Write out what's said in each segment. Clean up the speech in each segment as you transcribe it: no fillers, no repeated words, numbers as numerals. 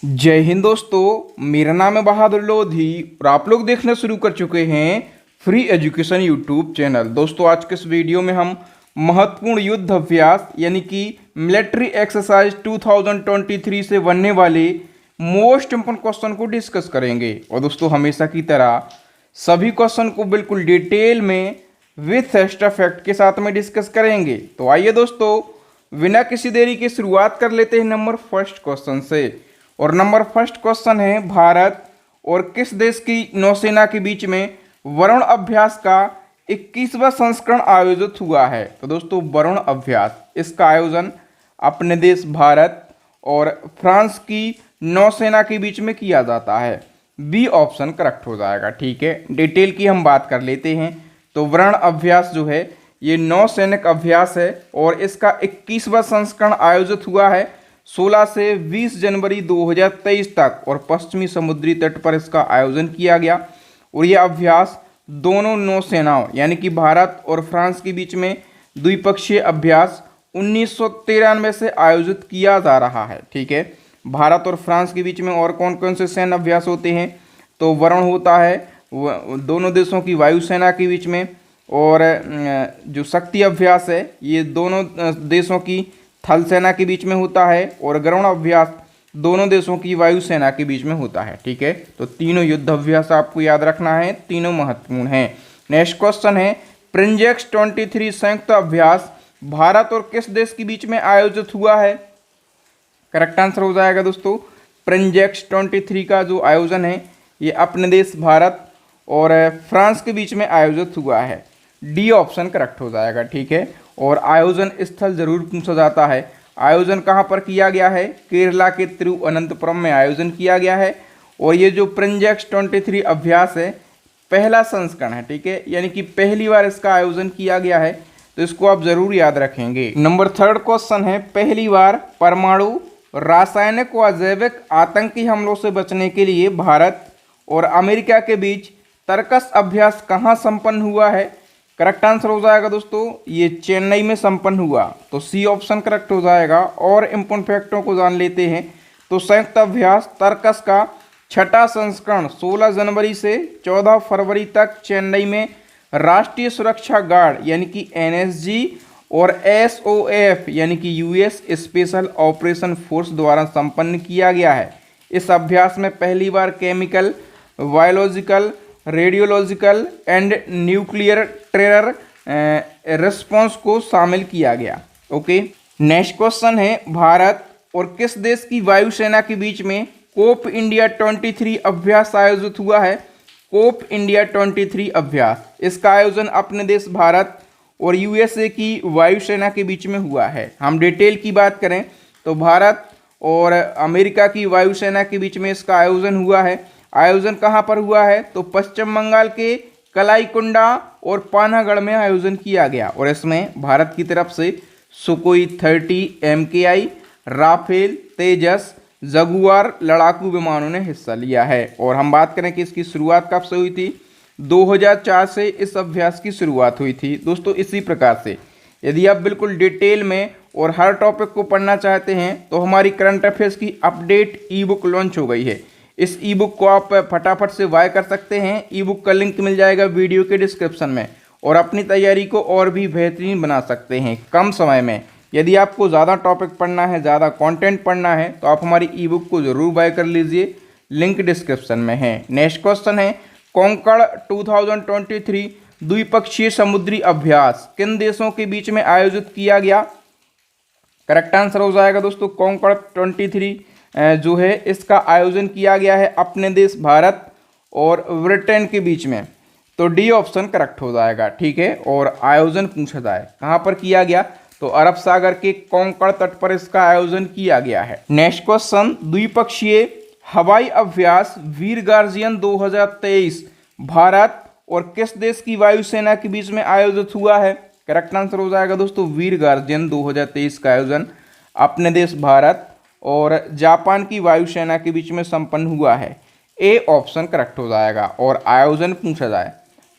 जय हिंद दोस्तों, मेरा नाम है बहादुर लोधी और आप लोग देखना शुरू कर चुके हैं फ्री एजुकेशन यूट्यूब चैनल। दोस्तों आज के इस वीडियो में हम महत्वपूर्ण युद्ध अभ्यास यानी कि मिलिट्री एक्सरसाइज 2023 से बनने वाले मोस्ट इम्पोर्टेंट क्वेश्चन को डिस्कस करेंगे। और दोस्तों हमेशा की तरह सभी क्वेश्चन को बिल्कुल डिटेल में विथ एक्स्ट्रा फैक्ट के साथ में डिस्कस करेंगे। तो आइए दोस्तों बिना किसी देरी के शुरुआत कर लेते हैं नंबर फर्स्ट क्वेश्चन से। और नंबर फर्स्ट क्वेश्चन है, भारत और किस देश की नौसेना के बीच में वरुण अभ्यास का 21वां संस्करण आयोजित हुआ है। तो दोस्तों वरुण अभ्यास इसका आयोजन अपने देश भारत और फ्रांस की नौसेना के बीच में किया जाता है। बी ऑप्शन करेक्ट हो जाएगा। ठीक है, डिटेल की हम बात कर लेते हैं। तो वरुण अभ्यास जो है ये नौसैनिक अभ्यास है और इसका 21वां संस्करण आयोजित हुआ है 16 से 20 जनवरी 2023 तक और पश्चिमी समुद्री तट पर इसका आयोजन किया गया। और यह अभ्यास दोनों नौसेनाओं यानी कि भारत और फ्रांस के बीच में द्विपक्षीय अभ्यास 1993 से आयोजित किया जा रहा है। ठीक है, भारत और फ्रांस के बीच में और कौन कौन से सैन्य अभ्यास होते हैं? तो वरुण होता है दोनों देशों की वायुसेना के बीच में, और जो शक्ति अभ्यास है ये दोनों देशों की थल सेना के बीच में होता है, और गरुण अभ्यास दोनों देशों की वायुसेना के बीच में होता है। ठीक है, तो तीनों युद्ध अभ्यास आपको याद रखना है, तीनों महत्वपूर्ण हैं। नेक्स्ट क्वेश्चन है, प्रिंजेक्स 23 संयुक्त अभ्यास भारत और किस देश के बीच में आयोजित हुआ है? करेक्ट आंसर हो जाएगा दोस्तों, प्रिंजेक्स 23 का जो आयोजन है ये अपने देश भारत और फ्रांस के बीच में आयोजित हुआ है। डी ऑप्शन करेक्ट हो जाएगा। ठीक है, और आयोजन स्थल जरूर पूछा जाता है। आयोजन कहाँ पर किया गया है? केरला के तिरुवनंतपुरम में आयोजन किया गया है। और ये जो प्रिंजेक्स 23 अभ्यास है पहला संस्करण है। ठीक है, यानी कि पहली बार इसका आयोजन किया गया है, तो इसको आप जरूर याद रखेंगे। नंबर थर्ड क्वेश्चन है, पहली बार परमाणु, रासायनिक व जैविक आतंकी हमलों से बचने के लिए भारत और अमेरिका के बीच तर्कस अभ्यास कहाँ संपन्न हुआ है? करेक्ट आंसर हो जाएगा दोस्तों, ये चेन्नई में संपन्न हुआ। तो सी ऑप्शन करेक्ट हो जाएगा। और इम्पोर्टेंट फैक्टों को जान लेते हैं। तो संयुक्त अभ्यास तर्कस का छठा संस्करण 16 जनवरी से 14 फरवरी तक चेन्नई में राष्ट्रीय सुरक्षा गार्ड यानी कि एनएसजी और एसओएफ यानी कि यूएस स्पेशल ऑपरेशन फोर्स द्वारा संपन्न किया गया है। इस अभ्यास में पहली बार chemical, biological, radiological and nuclear terror response को शामिल किया गया। ओके, नेक्स्ट क्वेश्चन है, भारत और किस देश की वायुसेना के बीच में कोप इंडिया 23 अभ्यास आयोजित हुआ है? कोप इंडिया 23 अभ्यास इसका आयोजन अपने देश भारत और यूएसए की वायुसेना के बीच में हुआ है। हम डिटेल की बात करें तो भारत और अमेरिका की वायुसेना के बीच में इसका आयोजन हुआ है। आयोजन कहाँ पर हुआ है? तो पश्चिम बंगाल के कलाईकुंडा और पानागढ़ में आयोजन किया गया। और इसमें भारत की तरफ से सुकोई 30 MKI, राफेल, तेजस, जगुआर लड़ाकू विमानों ने हिस्सा लिया है। और हम बात करें कि इसकी शुरुआत कब से हुई थी? 2004 से इस अभ्यास की शुरुआत हुई थी। दोस्तों इसी प्रकार से यदि आप बिल्कुल डिटेल में और हर टॉपिक को पढ़ना चाहते हैं तो हमारी करंट अफेयर्स की अपडेट ई बुक लॉन्च हो गई है। इस ई बुक को आप फटाफट से बाय कर सकते हैं। ई बुक का लिंक मिल जाएगा वीडियो के डिस्क्रिप्शन में, और अपनी तैयारी को और भी बेहतरीन बना सकते हैं कम समय में। यदि आपको ज़्यादा टॉपिक पढ़ना है, ज़्यादा कंटेंट पढ़ना है, तो आप हमारी ई बुक को ज़रूर बाय कर लीजिए, लिंक डिस्क्रिप्शन में है। नेक्स्ट क्वेश्चन है, कोंकण 2023 द्विपक्षीय समुद्री अभ्यास किन देशों के बीच में आयोजित किया गया? करेक्ट आंसर हो जाएगा दोस्तों, कोंकण 23 जो है इसका आयोजन किया गया है अपने देश भारत और ब्रिटेन के बीच में। तो डी ऑप्शन करेक्ट हो जाएगा। ठीक है, और आयोजन पूछा जाए कहाँ पर किया गया? तो अरब सागर के कोंकण तट पर इसका आयोजन किया गया है। नेक्स्ट क्वेश्चन, द्विपक्षीय हवाई अभ्यास वीर गार्जियन 2023 भारत और किस देश की वायुसेना के बीच में आयोजित हुआ है? करेक्ट आंसर हो जाएगा दोस्तों, वीर गार्जियन 2023 का आयोजन अपने देश भारत और जापान की वायुसेना के बीच में संपन्न हुआ है। ए ऑप्शन करेक्ट हो जाएगा। और आयोजन पूछा जाए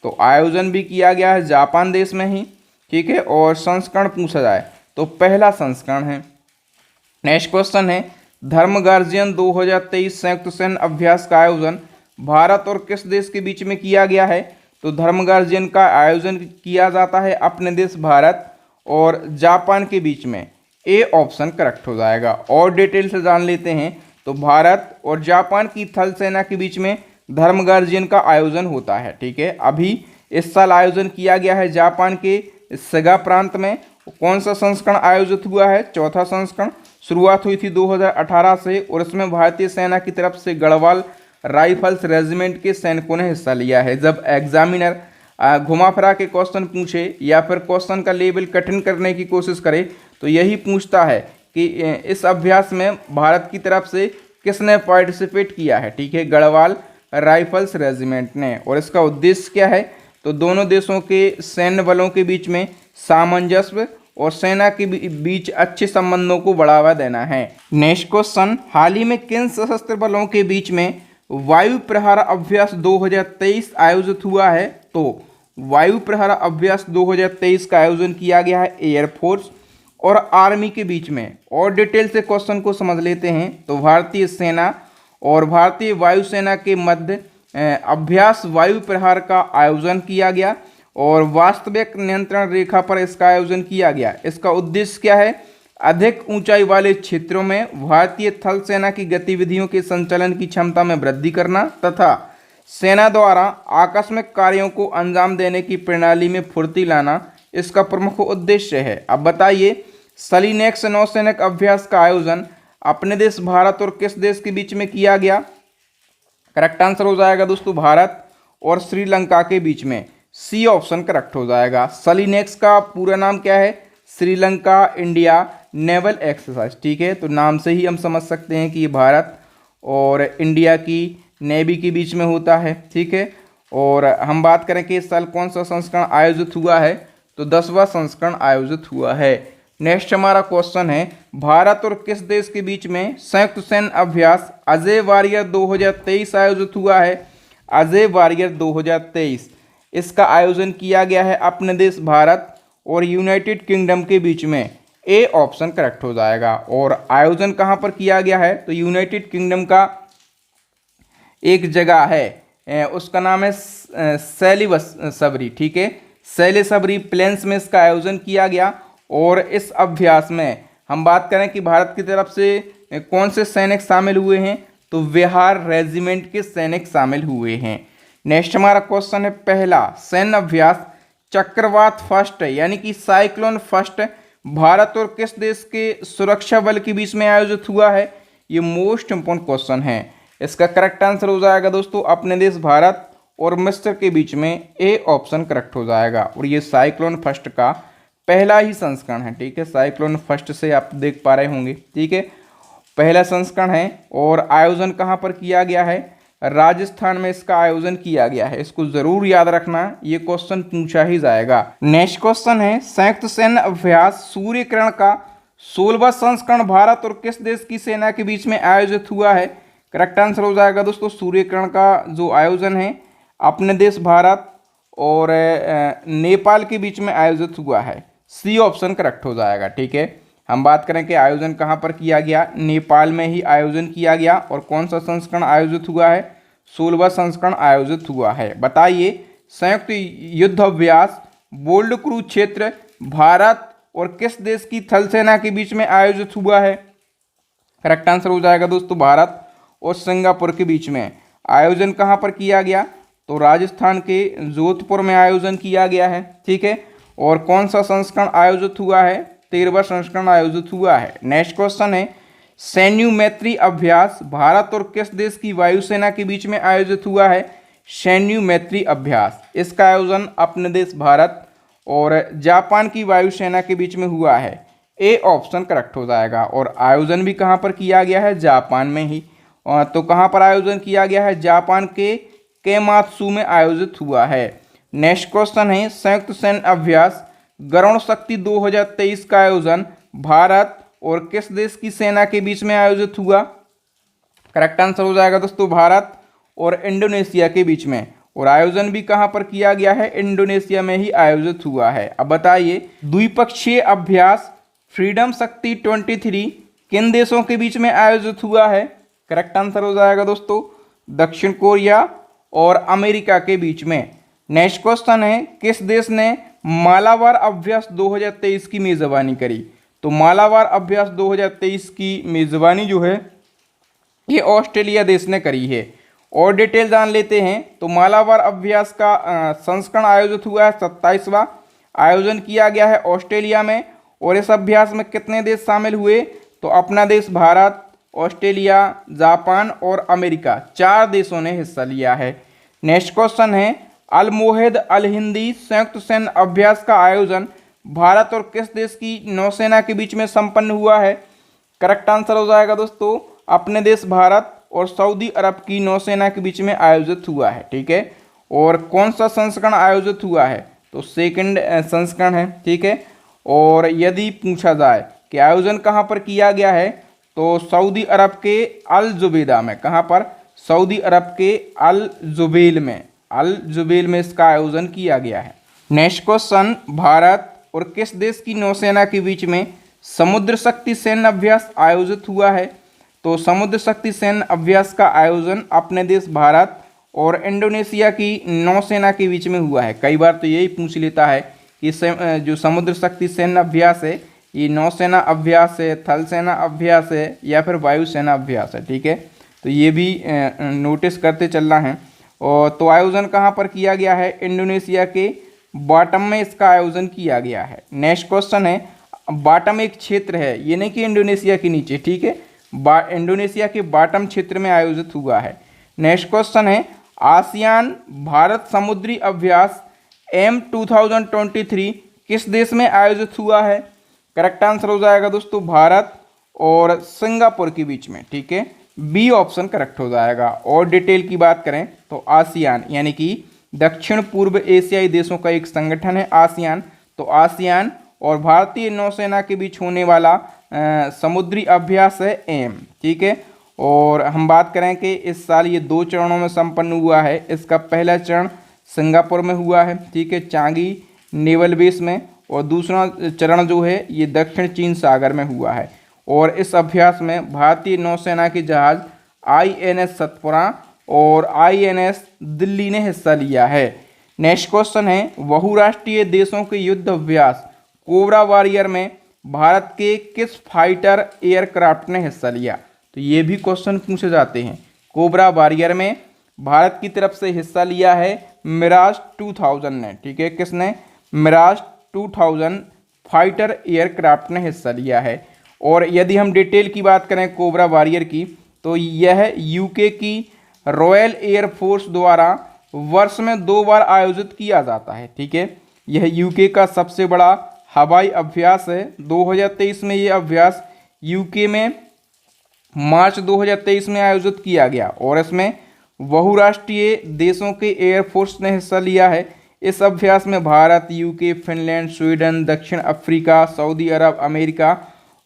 तो आयोजन भी किया गया है जापान देश में ही। ठीक है, और संस्करण पूछा जाए तो पहला संस्करण है। नेक्स्ट क्वेश्चन है, धर्म गार्जियन 2023 संयुक्त सैन्य अभ्यास का आयोजन भारत और किस देश के बीच में किया गया है? तो धर्म गार्जियन का आयोजन किया जाता है अपने देश भारत और जापान के बीच में। ए ऑप्शन करेक्ट हो जाएगा। और डिटेल से जान लेते हैं तो भारत और जापान की थल सेना के बीच में धर्म गार्जियन का आयोजन होता है। ठीक है, अभी इस साल आयोजन किया गया है जापान के सगा प्रांत में। कौन सा संस्करण आयोजित हुआ है? चौथा संस्करण। शुरुआत हुई थी 2018 से और इसमें भारतीय सेना की तरफ से गढ़वाल राइफल्स रेजिमेंट के सैनिकों ने हिस्सा लिया है। जब एग्जामिनर घुमा फिरा के क्वेश्चन पूछे या फिर क्वेश्चन का लेवल कठिन करने की कोशिश करे तो यही पूछता है कि इस अभ्यास में भारत की तरफ से किसने पार्टिसिपेट किया है। ठीक है, गढ़वाल राइफल्स रेजिमेंट ने। और इसका उद्देश्य क्या है? तो दोनों देशों के सैन्य बलों के बीच में सामंजस्य और सेना के बीच अच्छे संबंधों को बढ़ावा देना है। नेक्स्ट क्वेश्चन, हाल ही में किन सशस्त्र बलों के बीच में वायु प्रहार अभ्यास 2023 आयोजित हुआ है? तो वायु प्रहार अभ्यास 2023 का आयोजन किया गया है एयरफोर्स और आर्मी के बीच में। और डिटेल से क्वेश्चन को समझ लेते हैं तो भारतीय सेना और भारतीय वायुसेना के मध्य अभ्यास वायु प्रहार का आयोजन किया गया और वास्तविक नियंत्रण रेखा पर इसका आयोजन किया गया। इसका उद्देश्य क्या है? अधिक ऊंचाई वाले क्षेत्रों में भारतीय थल सेना की गतिविधियों के संचालन की क्षमता में वृद्धि करना तथा सेना द्वारा आकस्मिक कार्यों को अंजाम देने की प्रणाली में फुर्ती लाना इसका प्रमुख उद्देश्य है। अब बताइए, सलीनेक्स नौसैनिक अभ्यास का आयोजन अपने देश भारत और किस देश के बीच में किया गया? करेक्ट आंसर हो जाएगा दोस्तों भारत और श्रीलंका के बीच में। सी ऑप्शन करेक्ट हो जाएगा। सलीनेक्स का पूरा नाम क्या है? Sri Lanka India naval exercise. ठीक है, तो नाम से ही हम समझ सकते हैं कि ये भारत और इंडिया की नेवी के बीच में होता है। ठीक है, और हम बात करें कि इस साल कौन सा संस्करण आयोजित हुआ है तो 10वां संस्करण आयोजित हुआ है। नेक्स्ट हमारा क्वेश्चन है, भारत और किस देश के बीच में संयुक्त सैन्य अभ्यास अजय वॉरियर 2023 आयोजित हुआ है? अजय वॉरियर 2023 इसका आयोजन किया गया है अपने देश भारत और यूनाइटेड किंगडम के बीच में। ए ऑप्शन करेक्ट हो जाएगा। और आयोजन कहाँ पर किया गया है? तो यूनाइटेड किंगडम का एक जगह है, उसका नाम है सैलिवस सबरी। ठीक है, सैले सबरी प्लेन्स में इसका आयोजन किया गया। और इस अभ्यास में हम बात करें कि भारत की तरफ से कौन से सैनिक शामिल हुए हैं तो बिहार रेजिमेंट के सैनिक शामिल हुए हैं। नेक्स्ट हमारा क्वेश्चन है, पहला सैन्य अभ्यास चक्रवात फर्स्ट यानी कि साइक्लोन फर्स्ट भारत और किस देश के सुरक्षा बल के बीच में आयोजित हुआ है? ये मोस्ट इंपोर्टेंट क्वेश्चन है। इसका करेक्ट आंसर हो जाएगा दोस्तों अपने देश भारत और मिस्र के बीच में। ए ऑप्शन करेक्ट हो जाएगा। और ये साइक्लोन फर्स्ट का पहला ही संस्करण है। ठीक है, साइक्लोन फर्स्ट से आप देख पा रहे होंगे। ठीक है, पहला संस्करण है। और आयोजन कहाँ पर किया गया है? राजस्थान में इसका आयोजन किया गया है। इसको जरूर याद रखना, ये क्वेश्चन पूछा ही जाएगा। नेक्स्ट क्वेश्चन है, संयुक्त सैन्य अभ्यास सूर्य किरण का 16वां संस्करण भारत और किस देश की सेना के बीच में आयोजित हुआ है? करेक्ट आंसर हो जाएगा दोस्तों सूर्य किरण का जो आयोजन है अपने देश भारत और नेपाल के बीच में आयोजित हुआ है। सी ऑप्शन करेक्ट हो जाएगा। ठीक है, हम बात करें कि आयोजन कहाँ पर किया गया? नेपाल में ही आयोजन किया गया। और कौन सा संस्करण आयोजित हुआ है? 16वां संस्करण आयोजित हुआ है। बताइए, संयुक्त युद्ध अभ्यास बोल्ड कुरुक्षेत्र भारत और किस देश की थल सेना के बीच में आयोजित हुआ है? करेक्ट आंसर हो जाएगा दोस्तों भारत और सिंगापुर के बीच में। आयोजन कहाँ पर किया गया? तो राजस्थान के जोधपुर में आयोजन किया गया है। ठीक है, और कौन सा संस्करण आयोजित हुआ है? 13वां संस्करण आयोजित हुआ है। नेक्स्ट क्वेश्चन है, सैन्य मैत्री अभ्यास भारत और किस देश की वायुसेना के बीच में आयोजित हुआ है? सैन्य मैत्री अभ्यास इसका आयोजन अपने देश भारत और जापान की वायुसेना के बीच में हुआ है। ए ऑप्शन करेक्ट हो जाएगा। और आयोजन भी कहाँ पर किया गया है? जापान में ही। तो कहाँ पर आयोजन किया गया है? जापान के केमात्सु में आयोजित हुआ है। नेक्स्ट क्वेश्चन है, संयुक्त सैन्य अभ्यास गरुण शक्ति 2023 का आयोजन भारत और किस देश की सेना के बीच में आयोजित हुआ? करेक्ट आंसर हो जाएगा दोस्तों भारत और इंडोनेशिया के बीच में। और आयोजन भी कहाँ पर किया गया है? इंडोनेशिया में ही आयोजित हुआ है। अब बताइए, द्विपक्षीय अभ्यास फ्रीडम शक्ति 23 किन देशों के बीच में आयोजित हुआ है? करेक्ट आंसर हो जाएगा दोस्तों दक्षिण कोरिया और अमेरिका के बीच में। नेक्स्ट क्वेश्चन है, किस देश ने मालाबार अभ्यास 2023 की मेजबानी करी? तो मालाबार अभ्यास 2023 की मेजबानी जो है ये ऑस्ट्रेलिया देश ने करी है। और डिटेल जान लेते हैं। तो मालाबार अभ्यास का संस्करण आयोजित हुआ है 27वां, आयोजन किया गया है ऑस्ट्रेलिया में। और इस अभ्यास में कितने देश शामिल हुए? तो अपना देश भारत, ऑस्ट्रेलिया, जापान और अमेरिका, 4 देशों ने हिस्सा लिया है। नेक्स्ट क्वेश्चन है, अल मोहिद अल हिंदी संयुक्त सैन्य अभ्यास का आयोजन भारत और किस देश की नौसेना के बीच में संपन्न हुआ है? करेक्ट आंसर हो जाएगा दोस्तों अपने देश भारत और सऊदी अरब की नौसेना के बीच में आयोजित हुआ है। ठीक है, और कौन सा संस्करण आयोजित हुआ है? तो सेकंड संस्करण है। ठीक है, और यदि पूछा जाए कि आयोजन कहाँ पर किया गया है, तो सऊदी अरब के अल जुबैदा में। कहाँ पर? सऊदी अरब के अल जुबैल में इसका आयोजन किया गया है। नेक्स्ट क्वेश्चन, भारत और किस देश की नौसेना के बीच में समुद्र शक्ति सैन्य अभ्यास आयोजित हुआ है? तो समुद्र शक्ति सैन्य अभ्यास का आयोजन अपने देश भारत और इंडोनेशिया की नौसेना के बीच में हुआ है। कई बार तो यही पूछ लेता है कि जो समुद्र शक्ति सैन्य अभ्यास है ये नौसेना अभ्यास है, थल सेना अभ्यास है या फिर वायुसेना अभ्यास है। ठीक है, तो ये भी नोटिस करते चलना है। और तो आयोजन कहाँ पर किया गया है? इंडोनेशिया के बाटम में इसका आयोजन किया गया है। नेक्स्ट क्वेश्चन है, बाटम एक क्षेत्र है, ये नहीं कि इंडोनेशिया के नीचे। ठीक है, इंडोनेशिया के बाटम क्षेत्र में आयोजित हुआ है। नेक्स्ट क्वेश्चन है, आसियान भारत समुद्री अभ्यास एम 2023 किस देश में आयोजित हुआ है? करेक्ट आंसर हो जाएगा दोस्तों भारत और सिंगापुर के बीच में। ठीक है, बी ऑप्शन करेक्ट हो जाएगा। और डिटेल की बात करें तो आसियान यानी कि दक्षिण पूर्व एशियाई देशों का एक संगठन है आसियान। तो आसियान और भारतीय नौसेना के बीच होने वाला समुद्री अभ्यास है एम। ठीक है, और हम बात करें कि इस साल ये 2 चरणों में संपन्न हुआ है। इसका पहला चरण सिंगापुर में हुआ है। ठीक है, चांगी नेवल बेस में। और दूसरा चरण जो है ये दक्षिण चीन सागर में हुआ है। और इस अभ्यास में भारतीय नौसेना के जहाज INS सतपुरा और INS दिल्ली ने हिस्सा लिया है। नेक्स्ट क्वेश्चन है, बहुराष्ट्रीय देशों के युद्ध अभ्यास कोबरा वॉरियर में भारत के किस फाइटर एयरक्राफ्ट ने हिस्सा लिया? तो ये भी क्वेश्चन पूछे जाते हैं। कोबरा वॉरियर में भारत की तरफ से हिस्सा लिया है मिराज 2000 ने। ठीक है, किसने? मिराज 2000 फाइटर एयरक्राफ्ट ने हिस्सा लिया है। और यदि हम डिटेल की बात करें कोबरा वॉरियर की, तो यह यूके की रॉयल एयरफोर्स द्वारा वर्ष में 2 बार आयोजित किया जाता है। ठीक है, यह यूके का सबसे बड़ा हवाई अभ्यास है। 2023 में यह अभ्यास यूके में मार्च 2023 में आयोजित किया गया और इसमें बहुराष्ट्रीय देशों के एयरफोर्स ने हिस्सा लिया है। इस अभ्यास में भारत, यूके, फिनलैंड, स्वीडन, दक्षिण अफ्रीका, सऊदी अरब, अमेरिका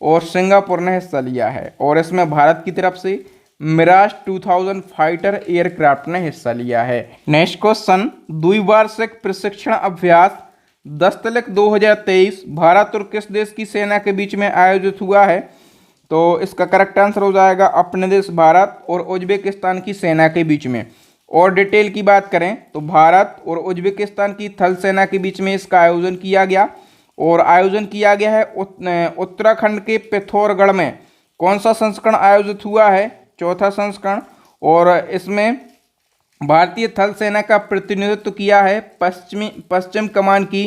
और सिंगापुर ने हिस्सा लिया है। और इसमें भारत की तरफ से मिराज 2000 फाइटर एयरक्राफ्ट ने हिस्सा लिया है। नेक्स्ट क्वेश्चन, द्विवार्षिक प्रशिक्षण अभ्यास दस्तलक 2023 भारत और किस देश की सेना के बीच में आयोजित हुआ है? तो इसका करेक्ट आंसर हो जाएगा अपने देश भारत और उज्बेकिस्तान की सेना के बीच में। और डिटेल की बात करें तो भारत और उज्बेकिस्तान की थल सेना के बीच में इसका आयोजन किया गया। और आयोजन किया गया है उत्तराखंड के पिथौरागढ़ में। कौन सा संस्करण आयोजित हुआ है? चौथा संस्करण। और इसमें भारतीय थल सेना का प्रतिनिधित्व किया है पश्चिम कमान की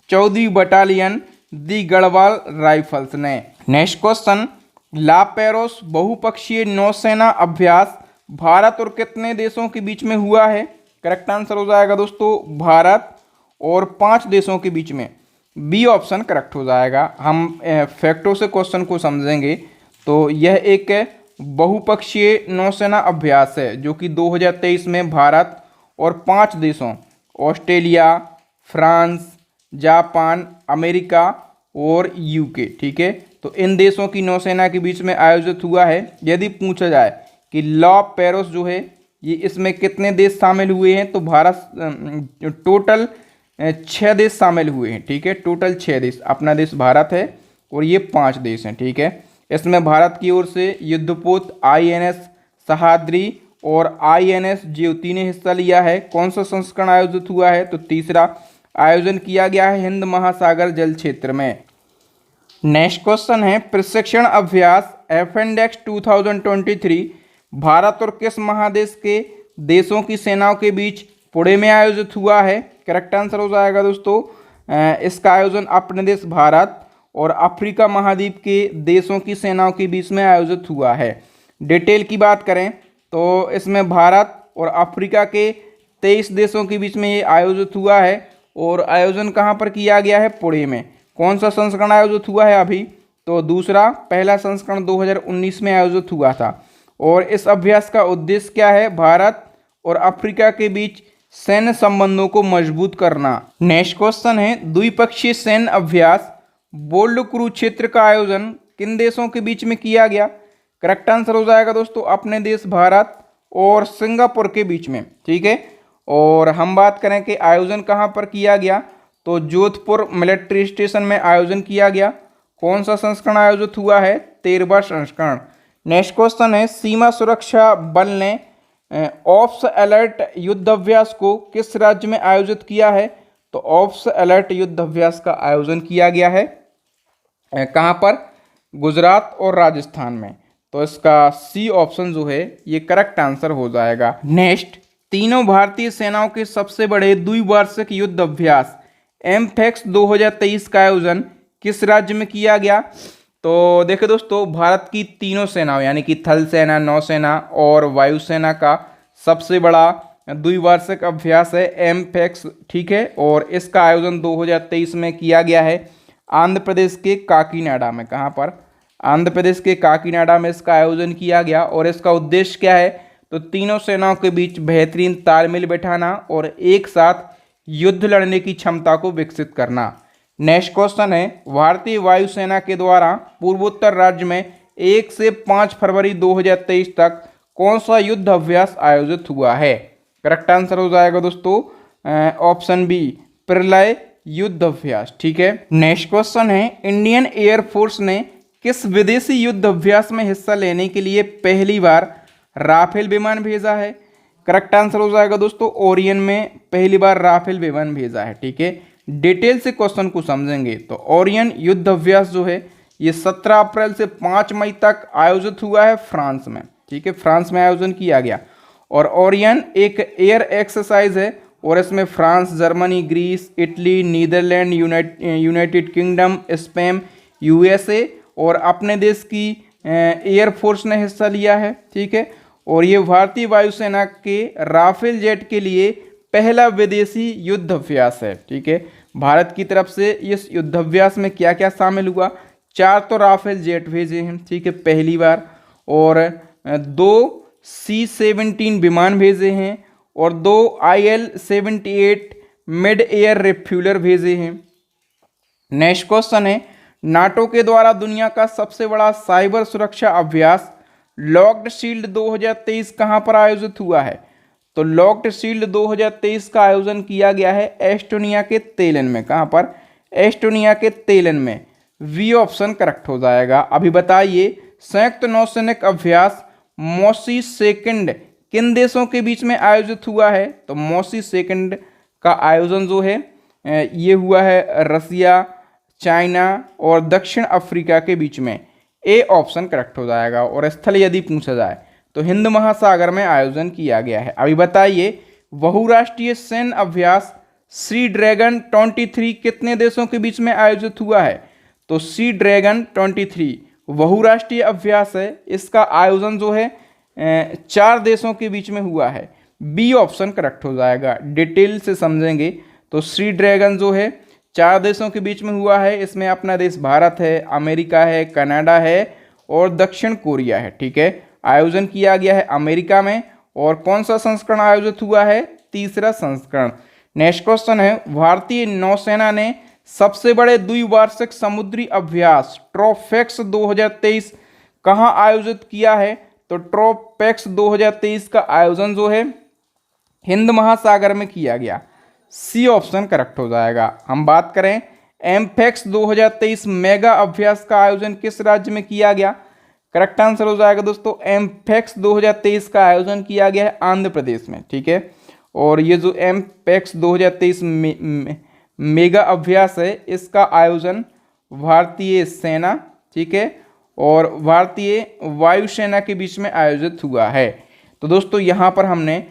14वीं बटालियन दी गढ़वाल राइफल्स ने। नेक्स्ट क्वेश्चन, ला पेरोस बहुपक्षीय नौसेना अभ्यास भारत और कितने देशों के बीच में हुआ है? करेक्ट आंसर हो जाएगा दोस्तों भारत और 5 देशों के बीच में। बी ऑप्शन करेक्ट हो जाएगा। हम फैक्टों से क्वेश्चन को समझेंगे तो यह एक बहुपक्षीय नौसेना अभ्यास है जो कि 2023 में भारत और 5 देशों ऑस्ट्रेलिया, फ्रांस, जापान, अमेरिका और यूके, ठीक है, तो इन देशों की नौसेना के बीच में आयोजित हुआ है। यदि पूछा जाए कि ला पेरोस जो है ये इसमें कितने देश शामिल हुए हैं, तो भारत टोटल 6 देश शामिल हुए हैं, ठीक है, टोटल 6 देश। अपना देश भारत है और ये 5 देश हैं, ठीक है। इसमें भारत की ओर से युद्धपोत INS सहाद्री और INS ज्योति ने हिस्सा लिया है। कौन सा संस्करण आयोजित हुआ है? तो तीसरा आयोजन किया गया है हिंद महासागर जल क्षेत्र में। नेक्स्ट क्वेश्चन है प्रशिक्षण अभ्यास अपेंडेक्स 2023 भारत और किस महादेश के देशों की सेनाओं के बीच पुणे में आयोजित हुआ है? करेक्ट आंसर हो जाएगा दोस्तों इसका आयोजन अपने देश भारत और अफ्रीका महाद्वीप के देशों की सेनाओं के बीच में आयोजित हुआ है। डिटेल की बात करें तो इसमें भारत और अफ्रीका के 23 देशों के बीच में ये आयोजित हुआ है और आयोजन कहाँ पर किया गया है? पुणे में। कौन सा संस्करण आयोजित हुआ है अभी? तो दूसरा, पहला संस्करण 2019 में आयोजित हुआ था। और इस अभ्यास का उद्देश्य क्या है? भारत और अफ्रीका के बीच सैन्य संबंधों को मजबूत करना। नेक्स्ट क्वेश्चन है द्विपक्षीय सैन्य अभ्यास बोल्ड कुरुक्षेत्र का आयोजन किन देशों के बीच में किया गया? करेक्ट आंसर हो जाएगा दोस्तों अपने देश भारत और सिंगापुर के बीच में। ठीक है, और हम बात करें कि आयोजन कहाँ पर किया गया तो जोधपुर मिलिट्री स्टेशन में आयोजन किया गया। कौन सा संस्करण आयोजित हुआ है? 13वां संस्करण। नेक्स्ट क्वेश्चन है सीमा सुरक्षा बल ने ऑप्स अलर्ट युद्धाभ्यास को किस राज्य में आयोजित किया है? तो ऑप्स अलर्ट युद्धाभ्यास का आयोजन किया गया है कहाँ पर? गुजरात और राजस्थान में। तो इसका सी ऑप्शन जो है ये करेक्ट आंसर हो जाएगा। नेक्स्ट, तीनों भारतीय सेनाओं के सबसे बड़े द्विवार्षिक युद्ध अभ्यास एम्फेक्स 2023 का आयोजन किस राज्य में किया गया? तो देखिए दोस्तों भारत की तीनों सेनाओं यानी कि थल सेना, नौसेना और वायुसेना का सबसे बड़ा द्विवार्षिक अभ्यास है एम्फेक्स। ठीक है, और इसका आयोजन 2023 में किया गया है आंध्र प्रदेश के काकीनाडा में। कहाँ पर? आंध्र प्रदेश के काकीनाडा में इसका आयोजन किया गया। और इसका उद्देश्य क्या है? तो तीनों सेनाओं के बीच बेहतरीन तालमेल बैठाना और एक साथ युद्ध लड़ने की क्षमता को विकसित करना। नेक्स्ट क्वेश्चन है भारतीय वायुसेना के द्वारा पूर्वोत्तर राज्य में 1 से 5 फरवरी 2023 तक कौन सा युद्ध अभ्यास आयोजित हुआ है? करेक्ट आंसर हो जाएगा दोस्तों ऑप्शन बी प्रलय युद्ध अभ्यास। ठीक है, नेक्स्ट क्वेश्चन है इंडियन एयरफोर्स ने किस विदेशी युद्ध अभ्यास में हिस्सा लेने के लिए पहली बार राफेल विमान भेजा है? करेक्ट आंसर हो जाएगा दोस्तों ओरियन में पहली बार राफेल विमान भेजा है। ठीक है, डिटेल से क्वेश्चन को समझेंगे तो ओरियन युद्ध अभ्यास जो है ये 17 अप्रैल से 5 मई तक आयोजित हुआ है फ्रांस में। ठीक है, फ्रांस में आयोजन किया गया। और ओरियन एक एयर एक्सरसाइज है और इसमें France, Germany, Greece, Italy, Netherland, United Kingdom, Spain, USA और अपने देश की एयरफोर्स ने हिस्सा लिया है। ठीक है, और ये भारतीय वायुसेना के राफेल जेट के लिए पहला विदेशी युद्ध अभ्यास है। ठीक है, भारत की तरफ से इस युद्धाभ्यास में क्या क्या शामिल हुआ? 4 तो राफेल जेट भेजे हैं। ठीक है, पहली बार। और 2 C-17 विमान भेजे हैं और 2 IL-78 मिड एयर रिफ्यूलर भेजे हैं। नेक्स्ट क्वेश्चन है नाटो के द्वारा दुनिया का सबसे बड़ा साइबर सुरक्षा अभ्यास लॉक्ड शील्ड 2023 कहां पर आयोजित हुआ है? तो लॉक्ड शील्ड 2023 का आयोजन किया गया है एस्टोनिया के तेलन में। कहां पर? एस्टोनिया के तेलन में। वी ऑप्शन करेक्ट हो जाएगा। अभी बताइए संयुक्त नौसैनिक अभ्यास मौसी सेकंड किन देशों के बीच में आयोजित हुआ है? तो मौसी सेकंड का आयोजन जो है ये हुआ है रसिया, चाइना और दक्षिण अफ्रीका के बीच में। ए ऑप्शन करेक्ट हो जाएगा। और स्थल यदि पूछा जाए तो हिंद महासागर में आयोजन किया गया है। अभी बताइए बहुराष्ट्रीय सैन्य अभ्यास सी ड्रैगन 23 कितने देशों के बीच में आयोजित हुआ है? तो सी ड्रैगन 23 बहुराष्ट्रीय अभ्यास है। इसका आयोजन जो है 4 देशों के बीच में हुआ है। बी ऑप्शन करेक्ट हो जाएगा। डिटेल से समझेंगे तो सी ड्रैगन जो है 4 देशों के बीच में हुआ है। इसमें अपना देश भारत है, अमेरिका है, कनाडा है और दक्षिण कोरिया है। ठीक है, आयोजन किया गया है अमेरिका में। और कौन सा संस्करण आयोजित हुआ है? तीसरा संस्करण। नेक्स्ट क्वेश्चन है भारतीय नौसेना ने सबसे बड़े द्विवार्षिक समुद्री अभ्यास ट्रोपेक्स 2023 कहां आयोजित किया है? तो ट्रोपेक्स 2023 का आयोजन जो है हिंद महासागर में किया गया। सी ऑप्शन करेक्ट हो जाएगा। हम बात करें एमफेक्स 2023 मेगा अभ्यास का आयोजन किस राज्य में किया गया? करेक्ट आंसर हो जाएगा दोस्तों, एमफेक्स 2023 का आयोजन किया गया है आंध्र प्रदेश में। ठीक है, और ये जो एमफेक्स 2023 मेगा अभ्यास है, इसका आयोजन भारतीय सेना, ठीक है, और भारतीय वायुसेना के बीच में आयोजित हुआ है। तो दोस्तों यहाँ पर हमने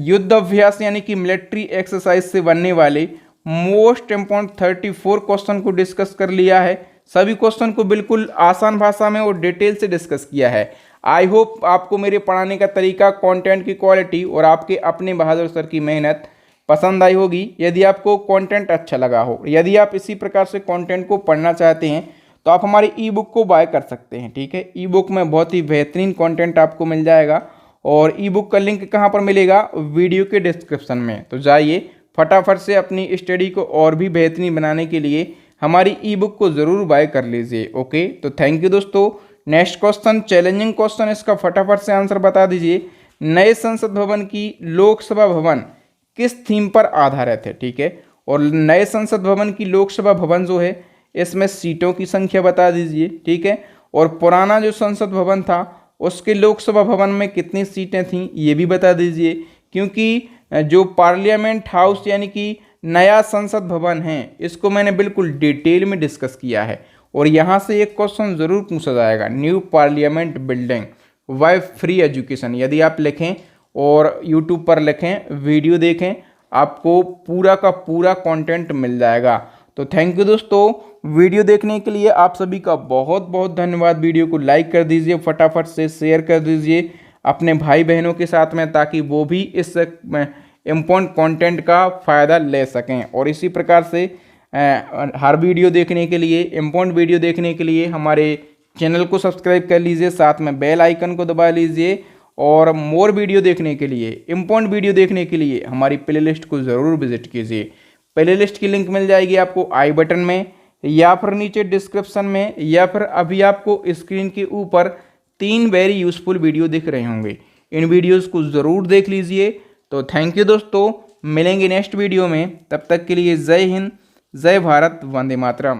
युद्ध अभ्यास यानी कि मिलिट्री एक्सरसाइज से बनने वाले मोस्ट इम्पोर्टेंट 34 क्वेश्चन को डिस्कस कर लिया है। सभी क्वेश्चन को बिल्कुल आसान भाषा में और डिटेल से डिस्कस किया है। आई होप आपको मेरे पढ़ाने का तरीका, कंटेंट की क्वालिटी और आपके अपने बहादुर सर की मेहनत पसंद आई होगी। यदि आपको कंटेंट अच्छा लगा हो, यदि आप इसी प्रकार से कंटेंट को पढ़ना चाहते हैं तो आप हमारी ई बुक को बाय कर सकते हैं। ठीक है, ई बुक में बहुत ही बेहतरीन कंटेंट आपको मिल जाएगा और ई बुक का लिंक कहाँ पर मिलेगा? वीडियो के डिस्क्रिप्शन में। तो जाइए फटाफट से अपनी स्टडी को और भी बेहतरीन बनाने के लिए हमारी ई बुक को ज़रूर बाय कर लीजिए। ओके, तो थैंक यू दोस्तों। नेक्स्ट क्वेश्चन चैलेंजिंग क्वेश्चन, इसका फटाफट से आंसर बता दीजिए। नए संसद भवन की लोकसभा भवन किस थीम पर आधारित है? ठीक है, और नए संसद भवन की लोकसभा भवन जो है, इसमें सीटों की संख्या बता दीजिए। ठीक है, और पुराना जो संसद भवन था उसके लोकसभा भवन में कितनी सीटें थीं ये भी बता दीजिए, क्योंकि जो पार्लियामेंट हाउस यानी कि नया संसद भवन है, इसको मैंने बिल्कुल डिटेल में डिस्कस किया है और यहाँ से एक क्वेश्चन ज़रूर पूछा जाएगा, new parliament building why free education. यदि आप लिखें और यूट्यूब पर लिखें, वीडियो देखें, आपको पूरा का पूरा कंटेंट मिल जाएगा। तो थैंक यू दोस्तों, वीडियो देखने के लिए आप सभी का बहुत बहुत धन्यवाद। वीडियो को लाइक कर दीजिए, फटाफट से शेयर कर दीजिए अपने भाई बहनों के साथ में, ताकि वो भी इस इम्पोर्टेंट कंटेंट का फ़ायदा ले सकें। और इसी प्रकार से हर वीडियो देखने के लिए, इम्पोर्टेंट वीडियो देखने के लिए हमारे चैनल को सब्सक्राइब कर लीजिए, साथ में बेल आइकन को दबा लीजिए। और मोर वीडियो देखने के लिए, इम्पोर्टेंट वीडियो देखने के लिए हमारी प्लेलिस्ट को ज़रूर विजिट कीजिए। प्लेलिस्ट की लिंक मिल जाएगी आपको आई बटन में या फिर नीचे डिस्क्रिप्शन में, या फिर अभी आपको स्क्रीन के ऊपर 3 वेरी यूज़फुल वीडियो दिख रहे होंगे। इन वीडियोस को ज़रूर देख लीजिए। तो थैंक यू दोस्तों, मिलेंगे नेक्स्ट वीडियो में। तब तक के लिए जय हिंद, जय भारत, वंदे मातरम।